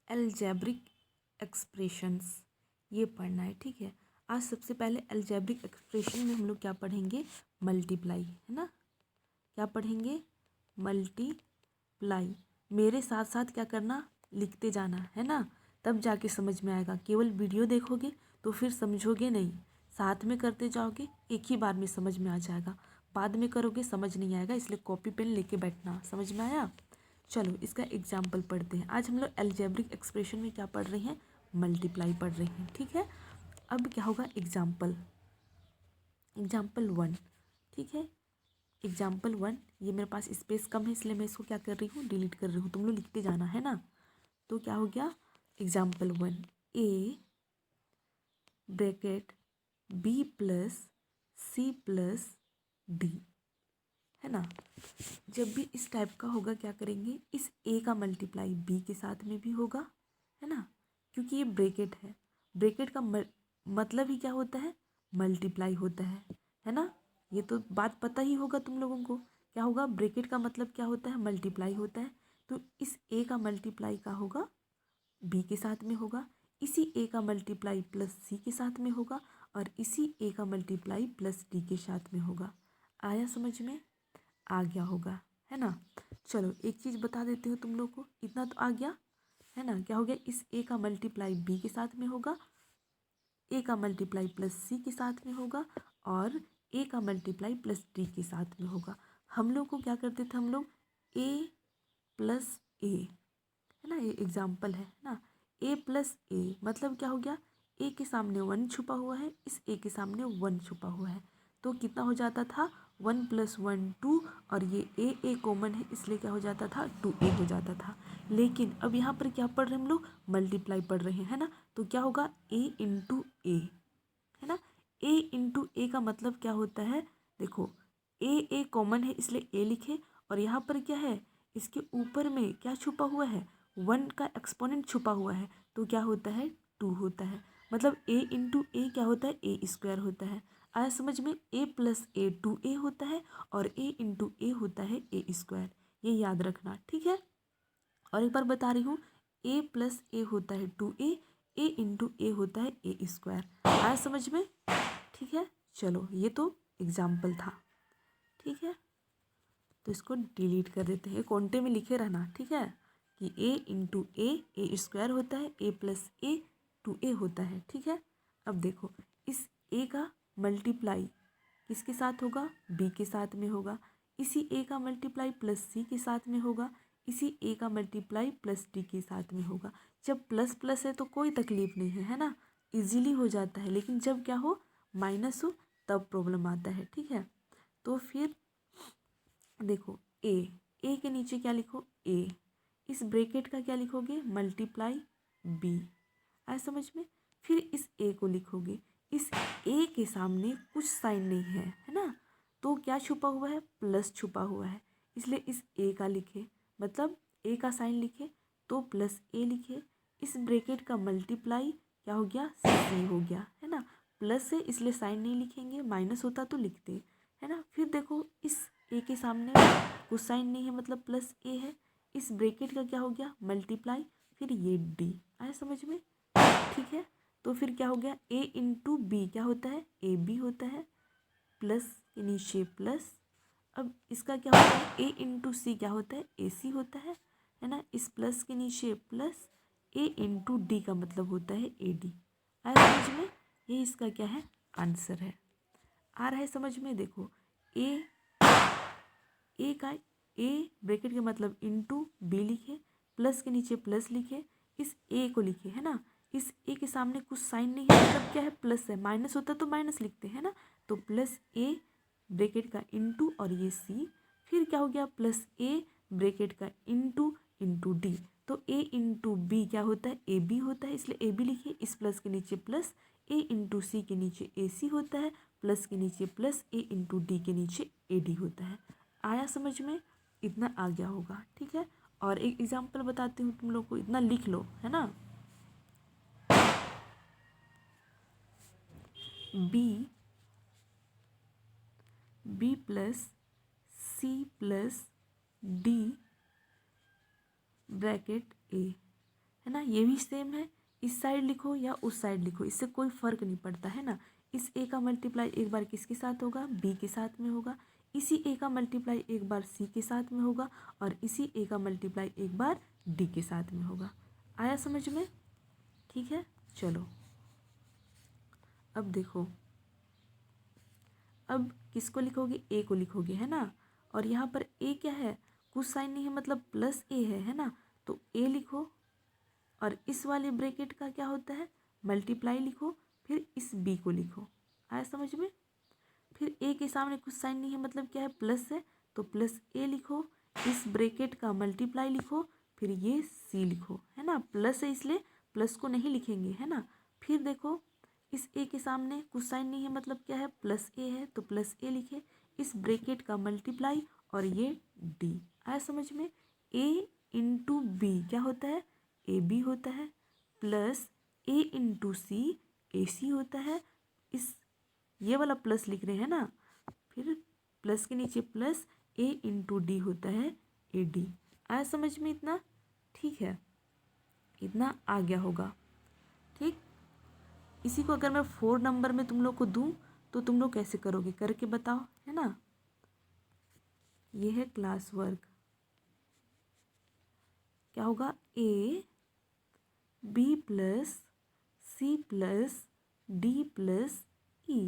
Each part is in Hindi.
अलजेब्रिक एक्सप्रेशंस ये पढ़ना है, ठीक है। आज सबसे पहले अलजेब्रिक एक्सप्रेशन में हम लोग क्या पढ़ेंगे, मल्टीप्लाई, है ना। क्या पढ़ेंगे, मल्टीप्लाई। मेरे साथ साथ क्या करना, लिखते जाना, है ना, तब जाके समझ में आएगा। केवल वीडियो देखोगे तो फिर समझोगे नहीं, साथ में करते जाओगे एक ही बार में समझ में आ जाएगा, बाद में करोगे समझ नहीं आएगा। इसलिए कॉपी पेन लेके बैठना। समझ में आया। चलो इसका एग्जाम्पल पढ़ते हैं। आज हम लोग अलजेब्रिक एक्सप्रेशन में क्या पढ़ रहे हैं, मल्टीप्लाई पढ़ रहे हैं, ठीक है। अब क्या होगा, एग्जाम्पल 1, ठीक है। एग्जाम्पल 1, ये मेरे पास स्पेस कम है इसलिए मैं इसको क्या कर रही हूँ, डिलीट कर रही हूँ। तुम लोग लिखते जाना, है ना। तो क्या हो गया, example 1, a bracket b plus c plus d, है ना। जब भी इस टाइप का होगा क्या करेंगे, इस ए का मल्टीप्लाई बी के साथ में भी होगा, है ना, क्योंकि ये ब्रैकेट है। ब्रैकेट का मतलब ही क्या होता है, मल्टीप्लाई होता है ना। ये तो बात पता ही होगा तुम लोगों को। क्या होगा, ब्रैकेट का मतलब क्या होता है, मल्टीप्लाई होता है। तो इस ए का मल्टीप्लाई का होगा, बी के साथ में होगा। इसी ए का मल्टीप्लाई प्लस सी के साथ में होगा, और इसी ए का मल्टीप्लाई प्लस डी के साथ में होगा। आया समझ में, आ गया होगा, है ना। चलो एक चीज़ बता देती हूँ तुम लोग को, इतना तो आ गया, है ना। क्या हो गया, इस ए का मल्टीप्लाई बी के साथ में होगा, ए का मल्टीप्लाई प्लस सी के साथ में होगा, और ए का मल्टीप्लाई प्लस डी के साथ में होगा। हम लोग को क्या करते थे, हम लोग ए प्लस ए, है ना, ये एग्जाम्पल है ना। ए प्लस ए मतलब क्या हो गया, ए के सामने 1 छुपा हुआ है, इस ए के सामने 1 छुपा हुआ है, तो कितना हो जाता था, 1 + 1 2, और ये ए कॉमन है इसलिए क्या हो जाता था, 2a हो जाता था। लेकिन अब यहाँ पर क्या पढ़ रहे हैं हम लोग, मल्टीप्लाई पढ़ रहे हैं, है ना। तो क्या होगा, a × a, है ना। a × a का मतलब क्या होता है, देखो ए कॉमन है इसलिए ए लिखे, और यहाँ पर क्या है, इसके ऊपर में क्या छुपा हुआ है, 1 का एक्सपोनेंट छुपा हुआ है, तो क्या होता है, 2 होता है। मतलब a × a क्या होता है, a² होता है। आया समझ में, a + a 2a होता है, और a × a होता है a²। ये याद रखना, ठीक है। और एक बार बता रही हूँ, a + a होता है 2a, a × a होता है a²। आया समझ में, ठीक है। चलो ये तो एग्जाम्पल था, ठीक है। तो इसको डिलीट कर देते हैं, कोंटे में लिखे रहना, ठीक है, कि a × a a² होता है, a + a 2a होता है, ठीक है। अब देखो इस a का मल्टीप्लाई किसके साथ होगा, b के साथ में होगा। इसी a का मल्टीप्लाई प्लस c के साथ में होगा, इसी a का मल्टीप्लाई प्लस d के साथ में होगा। जब प्लस प्लस है तो कोई तकलीफ नहीं है, है ना, इजीली हो जाता है। लेकिन जब क्या हो, माइनस हो, तब प्रॉब्लम आता है, ठीक है। तो फिर देखो ए के नीचे क्या लिखो, ए, इस ब्रैकेट का क्या लिखोगे, मल्टीप्लाई बी। आया समझ में। फिर इस ए को लिखोगे, इस ए के सामने कुछ साइन नहीं है ना, तो क्या छुपा हुआ है, प्लस छुपा हुआ है, इसलिए इस ए का लिखे, मतलब ए का साइन लिखे तो प्लस ए लिखे। इस ब्रैकेट का मल्टीप्लाई क्या हो गया, सी हो गया, है ना। प्लस है इसलिए साइन नहीं लिखेंगे, माइनस होता तो लिखते, है ना। फिर देखो इस ए के सामने कुछ साइन नहीं है मतलब प्लस ए है, इस ब्रैकेट का क्या हो गया, मल्टीप्लाई, फिर ये डी। आया समझ में, ठीक है। तो फिर क्या हो गया, a × b क्या होता है, ए बी होता है, प्लस के नीचे प्लस। अब इसका क्या होता है, a × c क्या होता है, ए सी होता है ना। इस प्लस के नीचे प्लस, a × d का मतलब होता है ए डी। आया समझ में, ये इसका क्या है, आंसर है। आ रहा है समझ में। देखो ए का ए ब्रैकेट के मतलब इंटू बी लिखे, प्लस के नीचे प्लस लिखे, इस ए को लिखे, है ना। इस ए के सामने कुछ साइन नहीं है मतलब क्या है, प्लस है, माइनस होता तो माइनस लिखते हैं ना। तो प्लस ए ब्रैकेट का इंटू और ये सी, फिर क्या हो गया, प्लस ए ब्रैकेट का इंटू डी। तो ए × बी क्या होता है, ए बी होता है, इसलिए ए बी लिखिए। इस प्लस के नीचे प्लस, ए × सी के नीचे ए सी होता है, प्लस के नीचे प्लस, ए × डी के नीचे ए डी होता है। आया समझ में, इतना आ गया होगा, ठीक है। और एक एग्जांपल बताती हूँ तुम लोग को, इतना लिख लो, है ना। बी + c + d ब्रैकेट ए, है ना। ये भी सेम है, इस साइड लिखो या उस साइड लिखो, इससे कोई फ़र्क नहीं पड़ता है ना। इस ए का मल्टीप्लाई एक बार किसके साथ होगा, बी के साथ में होगा। इसी ए का मल्टीप्लाई एक बार सी के साथ में होगा और इसी ए का मल्टीप्लाई एक बार डी के साथ में होगा। आया समझ में? ठीक है, चलो अब देखो, अब किसको लिखोगे, ए को लिखोगे है ना। और यहाँ पर ए क्या है, कुछ साइन नहीं है मतलब प्लस ए है ना। तो ए लिखो और इस वाले ब्रैकेट का क्या होता है, मल्टीप्लाई लिखो, फिर इस बी को लिखो। आया समझ में? फिर ए के सामने कुछ साइन नहीं है मतलब क्या है, प्लस है, तो प्लस ए लिखो, इस ब्रैकेट का मल्टीप्लाई लिखो, फिर ये सी लिखो है ना। प्लस है इसलिए प्लस को नहीं लिखेंगे है ना। फिर देखो इस ए के सामने कुछ साइन नहीं है मतलब क्या है, प्लस ए है, तो प्लस ए लिखे, इस ब्रैकेट का मल्टीप्लाई और ये डी। आया समझ में? ए इंटू बी क्या होता है, ए बी होता है, प्लस ए इंटू सी ए सी होता है। इस ये वाला प्लस लिख रहे हैं ना, फिर प्लस के नीचे प्लस ए इंटू डी होता है ए डी। आया समझ में इतना? ठीक है, इतना आ गया होगा। ठीक, इसी को अगर मैं 4 नंबर में तुम लोग को दूं तो तुम लोग कैसे करोगे, करके बताओ है ना। ये है क्लास वर्क। क्या होगा, a b plus c plus d plus e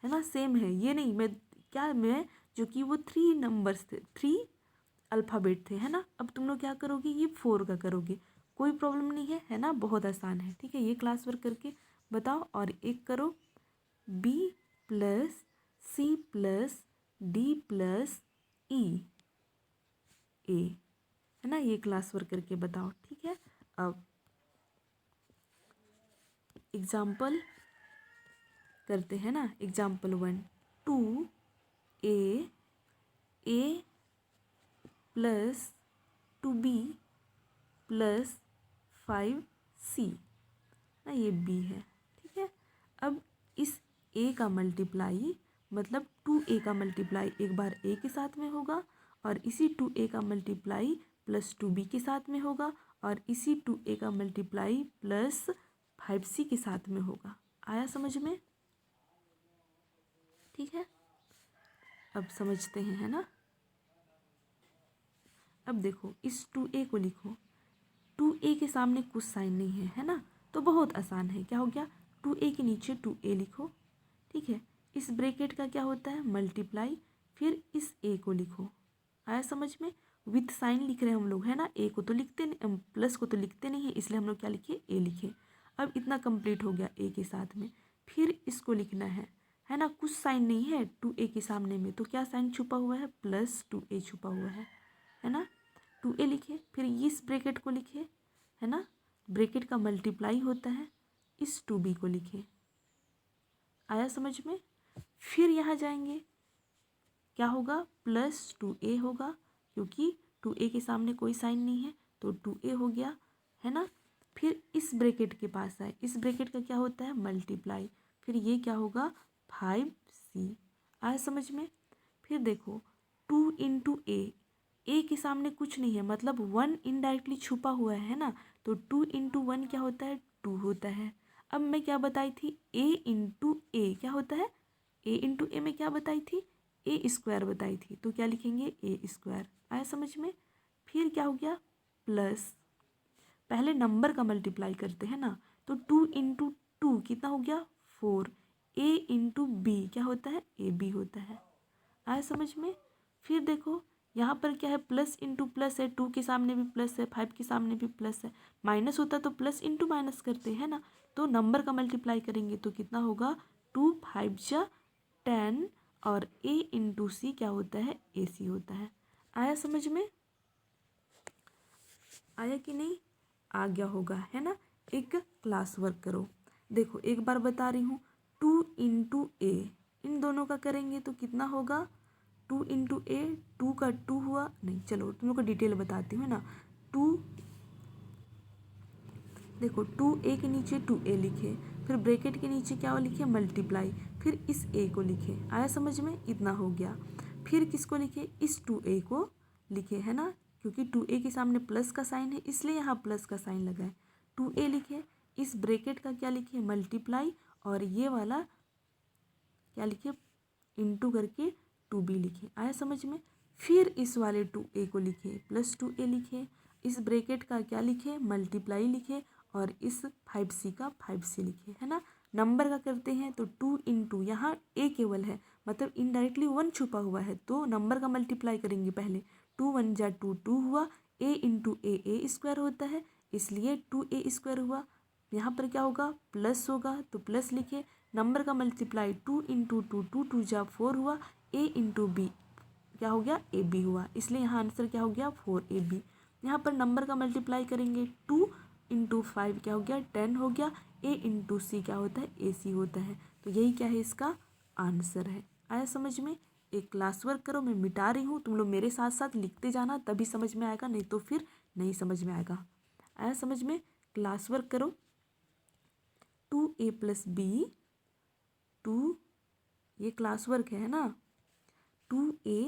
है ना। सेम है, ये नहीं मैं क्या मैं जो कि वो 3 नंबर्स थे, 3 अल्फ़ाबेट थे है ना। अब तुम लोग क्या करोगे, ये 4 का करोगे, कोई प्रॉब्लम नहीं है ना, बहुत आसान है। ठीक है, ये क्लास वर्क करके बताओ। और एक करो, b plus c plus d plus e a है ना, ये क्लास वर्क करके बताओ। ठीक है, अब एग्जाम्पल करते हैं ना। एग्जाम्पल 1, 2 ए प्लस 2b प्लस 5c ना, ये b है। ठीक है, अब इस a का मल्टीप्लाई मतलब 2a का मल्टीप्लाई एक बार a के साथ में होगा और इसी 2a का मल्टीप्लाई प्लस 2b के साथ में होगा और इसी 2a का मल्टीप्लाई प्लस 5c के साथ में होगा। आया समझ में? ठीक है, अब समझते हैं है ना। अब देखो इस 2a को लिखो, 2a के सामने कुछ साइन नहीं है ना, तो बहुत आसान है। क्या हो गया, 2a के नीचे 2a लिखो। ठीक है, इस ब्रैकेट का क्या होता है, मल्टीप्लाई, फिर इस a को लिखो। आया समझ में? विथ साइन लिख रहे हैं हम लोग है ना, a को तो लिखते नहीं, प्लस को तो लिखते नहीं है, इसलिए हम लोग क्या लिखे, a लिखे। अब इतना कंप्लीट हो गया a के साथ में, फिर इसको लिखना है ना। कुछ साइन नहीं है 2a के सामने में, तो क्या साइन छुपा हुआ है, प्लस 2a छुपा हुआ है ना। 2a लिखे, फिर इस ब्रैकेट को लिखे है ना, ब्रैकेट का मल्टीप्लाई होता है, इस 2b को लिखे। आया समझ में? फिर यहाँ जाएंगे, क्या होगा, प्लस 2a होगा, क्योंकि 2a के सामने कोई साइन नहीं है, तो 2a हो गया है ना। फिर इस ब्रैकेट के पास आए, इस ब्रैकेट का क्या होता है, मल्टीप्लाई, फिर ये क्या होगा, 5c। आया समझ में? फिर देखो 2 इंटू ए के सामने कुछ नहीं है मतलब 1 इनडायरेक्टली छुपा हुआ है ना, तो 2 इंटू 1 क्या होता है, 2 होता है। अब मैं क्या बताई थी, a इंटू ए क्या होता है, a इंटू ए में क्या बताई थी, ए स्क्वायर बताई थी, तो क्या लिखेंगे, ए स्क्वायर। आया समझ में? फिर क्या हो गया, प्लस, पहले नंबर का मल्टीप्लाई करते हैं ना, तो 2 इंटू 2 कितना हो गया, 4। ए इंटू बी क्या होता है, ए बी होता है। आया समझ में? फिर देखो यहाँ पर क्या है, प्लस इंटू प्लस है, 2 के सामने भी प्लस है, 5 के सामने भी प्लस है, माइनस होता तो प्लस इंटू माइनस करते हैं ना, तो नंबर का मल्टीप्लाई करेंगे तो कितना होगा, 2 5 जा 10 और a इंटू सी क्या होता है, ए सी होता है। आया समझ में? आया कि नहीं? आ गया होगा है ना। एक क्लास वर्क करो, देखो एक बार बता रही हूँ, 2 इंटू ए, इन दोनों का करेंगे तो कितना होगा, 2 इंटू ए, 2 का 2 हुआ, नहीं चलो तुम लोग को डिटेल बताती हूँ ना। 2 देखो 2a के नीचे 2a लिखे, फिर ब्रैकेट के नीचे क्या लिखे, मल्टीप्लाई, फिर इस a को लिखे। आया समझ में? इतना हो गया। फिर किसको लिखे, इस 2a को लिखे है ना, क्योंकि 2a के सामने प्लस का साइन है इसलिए यहाँ प्लस का साइन लगा है। 2a लिखे, इस ब्रैकेट का क्या लिखे मल्टीप्लाई, और ये वाला क्या लिखे इंटू करके 2b लिखे। आया समझ में। फिर इस वाले 2a को लिखे प्लस 2a लिखे, इस ब्रैकेट का क्या लिखे मल्टीप्लाई लिखे, और इस 5c का 5c लिखे, है ना। नंबर का करते हैं तो 2 इंटू यहाँ a केवल है, मतलब इनडायरेक्टली 1 छुपा हुआ है, तो नंबर का मल्टीप्लाई करेंगे पहले। 2 1 जा 2 2 हुआ, a इंटू a स्क्वायर होता है, इसलिए 2a स्क्वायर हुआ। यहाँ पर क्या होगा प्लस होगा, तो प्लस लिखे। नंबर का मल्टीप्लाई 2 इंटू 2 2 2 जा 4 हुआ, a इंटू b क्या हो गया ए बी हुआ, इसलिए यहाँ आंसर क्या हो गया 4ab। यहाँ पर नंबर का मल्टीप्लाई करेंगे 2 इंटू 5 क्या हो गया 10 हो गया, a इंटू सी क्या होता है ac होता है, तो यही क्या है इसका आंसर है। आया समझ में। एक क्लास वर्क करो, मैं मिटा रही हूँ, तुम लोग मेरे साथ साथ लिखते जाना, तभी समझ में आएगा, नहीं तो फिर नहीं समझ में आएगा। आया समझ में। क्लास वर्क करो। 2a प्लस बी 2, ये क्लास वर्क है ना। 2a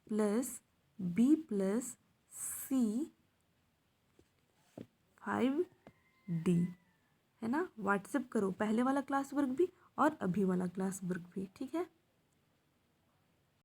प्लस बी प्लस सी 5d, है ना। व्हाट्सएप करो पहले वाला क्लास वर्क भी और अभी वाला क्लास वर्क भी, ठीक है।